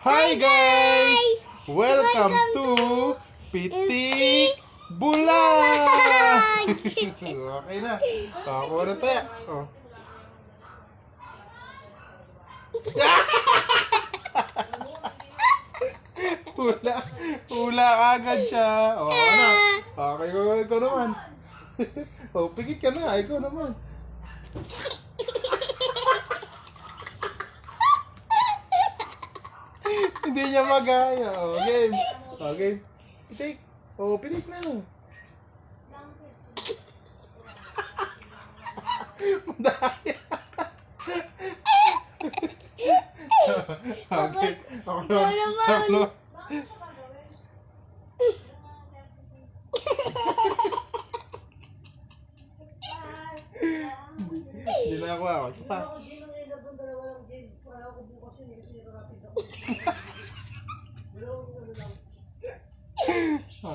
Hi guys! Welcome to Pitik Bulag! Okay na. Kuha na tayo. Oh. Hula agad siya. O, ako na. Okay, ikaw naman. O, pigit ka na. Ikaw naman. Hindi niya magaya. O, game. O, game. Pitik. O, pitik na. Madaya. Okay. Ako naman. Hindi na ako. Isa pa.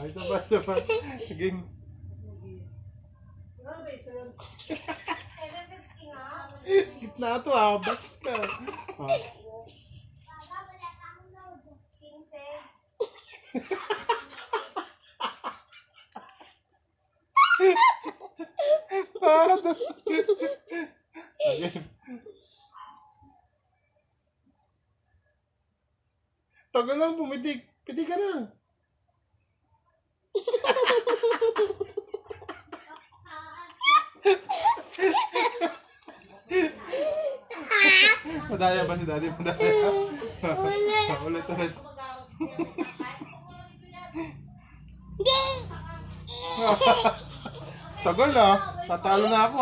Isa pa. Game. Gitna to bas ka. Para to. Okay. Tagal lang pumitik. Pitik ka na. Madaya ba si Daddy? Madaya. Ulit. Tagal tatalo na ako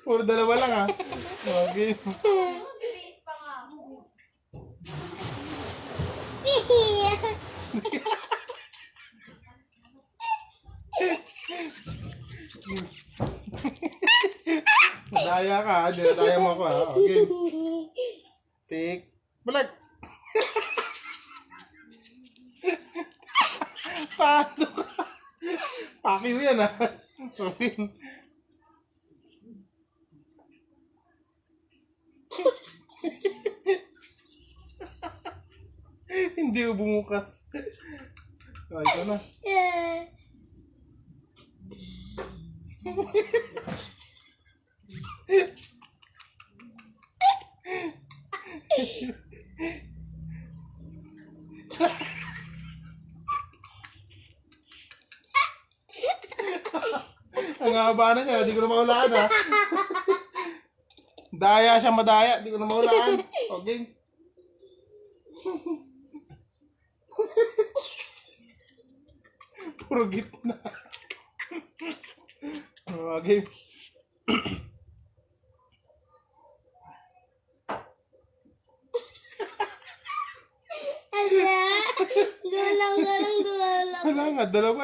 Puro dalawa lang Okay. Madaya ka dinadaya mo ako Okay. Tik. Bulag. Paano ka? Pakiw yan Okay. Hindi ko bumukas. Ito na. Ang haba na niya, hindi ko na mahulaan Daya siya madaya, hindi ko na mahulaan. Okay. Puro gitna. Okay. Gulang. Wala nga, dalawa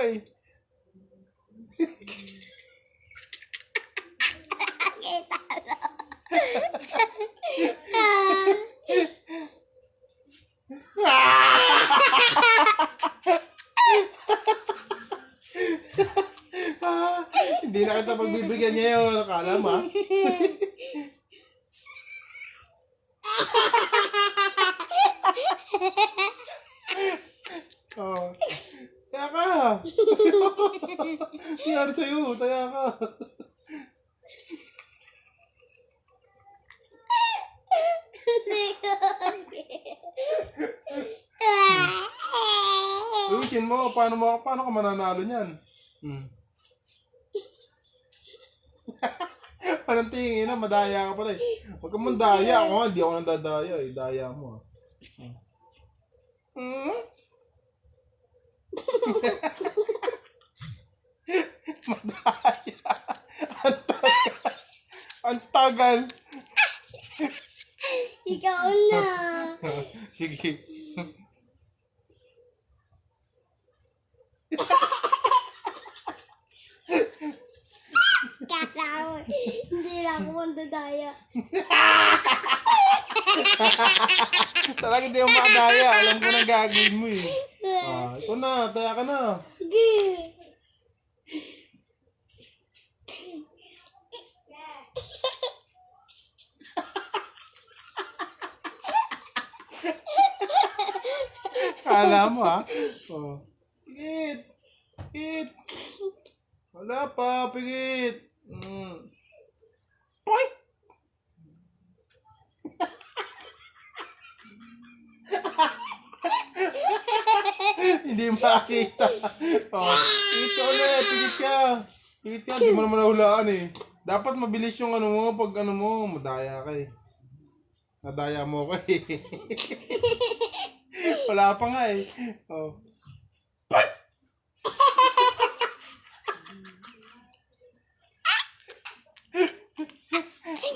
Hindi na kita pagbibigyan niya yun. Akala mo Taya ka. Nangyari sa'yo. Taya ka. Lusin mo. Paano ka mananalo niyan? Parang tingin madaya ka pala Huwag kang mandaya. Ako hindi ako nandadaya Daya mo Madaya. Ang tagal. Ikaw na. Sige. Kata. Hindi lang ako mandadaya. Talaga hindi ako makadaya. Alam ko na gagawin mo eh. Ito na, taya ka na. Hindi. Kala mo ha? Pigit. Pigit. Wala pa, pigit. Poy! Hindi makita. Pigit ka ulit, pigit ka. Pigit ka, di mo naman nahulaan eh. Dapat mabilis yung ano mo, pag ano mo, madaya ka eh. Nadaya mo ko eh. Wala pa nga eh.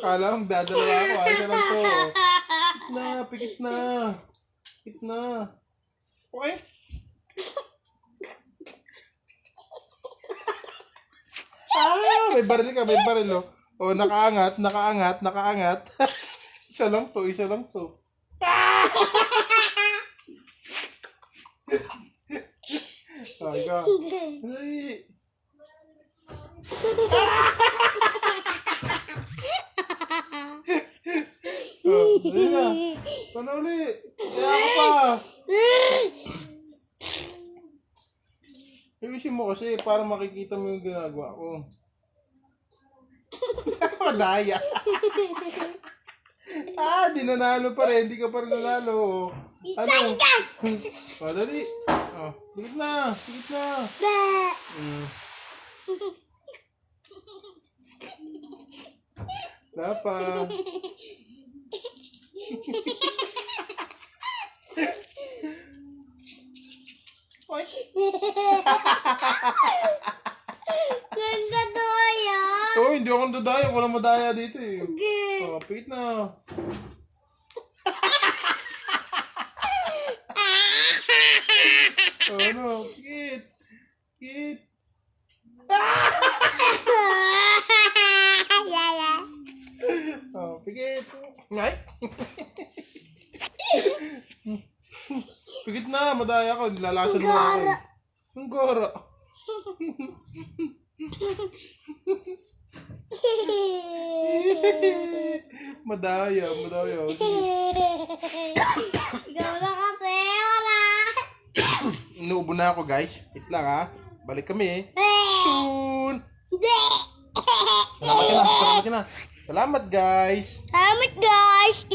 Kala mong dadalawa ako. Ayos na lang to. Pikit na. Pikit na. Okay? May baril ka, may baril oh. Nakaangat, nakaangat, nakaangat. Isa lang to, isa lang to. Aga. Ay. Dali na. Paano ulit? Kaya ako pa. Iwisin mo kasi para makikita mo yung ginagawa ko. Madaya. Di nanalo pa rin. Hindi ka pa rin nanalo. Ano? Dali. Bigit na. Bigit na. Dapat. Oy. Ganda daya. Hindi ako nadadaya. Walang madaya dito eh. Okay. Pigit na. Ano? Pigit. Pigit. Pigit. Ngay? Pigit na, madaya ko. Nilalasan mo ako eh. Ang gora. Madaya, madaya. Ikaw na kasi, wala. Inuubo na ako guys. Wait lang ha. Balik kami. Soon. Hindi. Salamat ka na. Salamat ka na. Salamat guys. Salamat guys.